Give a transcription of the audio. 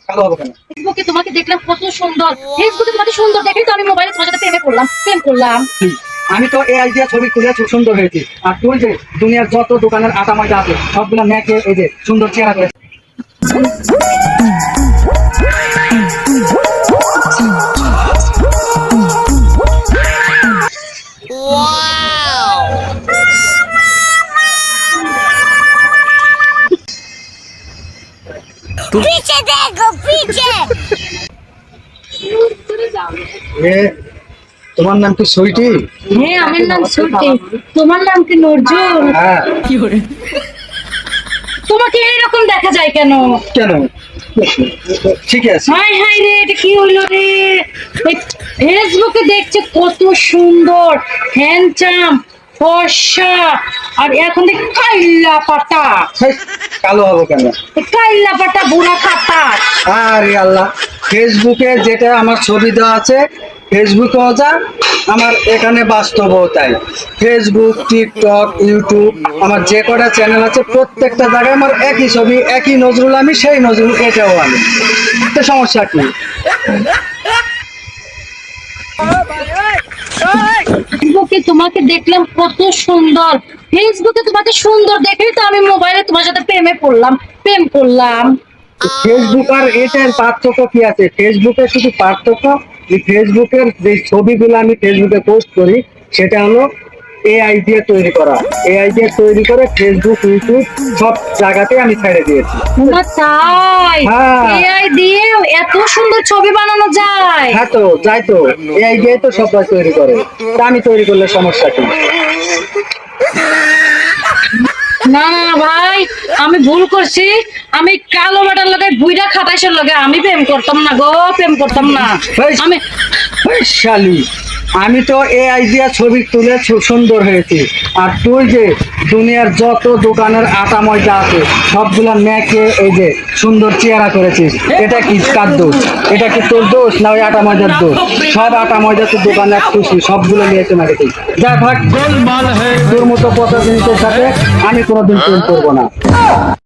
কালো হবো কেন? ফেসবুকে তোমাকে দেখলাম কত সুন্দর। ফেসবুকে তোমাকে সুন্দর দেখেই তো আমি মোবাইলে তোমার সাথে প্রেম করলাম। আমি তো এআই দিয়ে ছবি তুলে খুব সুন্দর হয়েছি। আর তুই যে দুনিয়ার যত দোকানের আটা ময়দা আছে সবগুলো মেখে এই যে সুন্দর চেহারা করে। पीछे देखो पीछे। এ তোমার নাম কি সুইটি? হ্যাঁ, আমার নাম সুইটি। তোমার নাম কি নজরুল? হ্যাঁ। তোমাকে এরকম দেখা যায় কেন? কেন? ঠিক আছে। হাই হাই রে, এটা কি হইলো রে? এই ফেসবুকে দেখছে কত সুন্দর, হ্যান্ডসাম, ফর্সা, আর এখন দেখ কাইল্লা পাতা। হেই, কালো হবো কেন? কাইল্লা পাতা বুড়া খাতা। আরে আল্লাহ, ফেসবুকে যেটা আমার ছবি দেওয়া আছে ফেসবুকেও যা, আমার এখানে বাস্তবও তাই। ফেসবুক, টিকটক, ইউটিউব, আমার যে কটা চ্যানেল আছে প্রত্যেকটা জায়গায় আমার একই ছবি, একই নজরুল, আমি সেই নজরুল, এটাও আমি। তো সমস্যা কি? ফেসবুকে তোমাকে দেখলাম কত সুন্দর। ফেসবুকে তোমাকে সুন্দর দেখেই তো আমি মোবাইলে তোমার সাথে প্রেম করলাম। ফেসবুক আর এটার পার্থক্য কি আছে? ফেসবুকে শুধু পার্থক্য, এই ফেসবুকের যে ছবিগুলো আমি ফেসবুকে পোস্ট করি সেটা হলো এআই দিয়ে তৈরি করা। এআই দিয়ে তৈরি করে ফেসবুক, ইউটিউব সব জায়গাতে আমি ছেড়ে দিয়েছি। না তাই? হ্যাঁ। এআই দিয়ে এত সুন্দর ছবি বানানো যায়? হ্যাঁ, তো যাই তো, এআই দিয়ে তো সবাই তৈরি করে, তা আমি তৈরি করলে সমস্যা কি? না না ভাই, আমি ভুল করছি। আমি কালো বাটার লগে বুইড়া খাটাইছের লগে আমি প্রেম করতাম না গো, প্রেম করতাম না। এই, আমি এই শালি, আমি তো এআই দিয়ে ছবি তুলে সুন্দর হয়েছি। আর তুই যে দুনিয়ার যত দোকানের আটা ময়দা আছে সবগুলা মেখে এই যে সুন্দর চেহারা করেছিস, এটা কি কার দোষ? এটা কি তোর দোষ না ওই আটা ময়দার দোষ? সব আটা ময়দা তো দোকানে খুশি, সবগুলো নিয়ে এসে মেখেছিস। যা ভাগ, তোর মতো পচা জিনিসের সাথে আমি কোনোদিন প্রেম করবো না।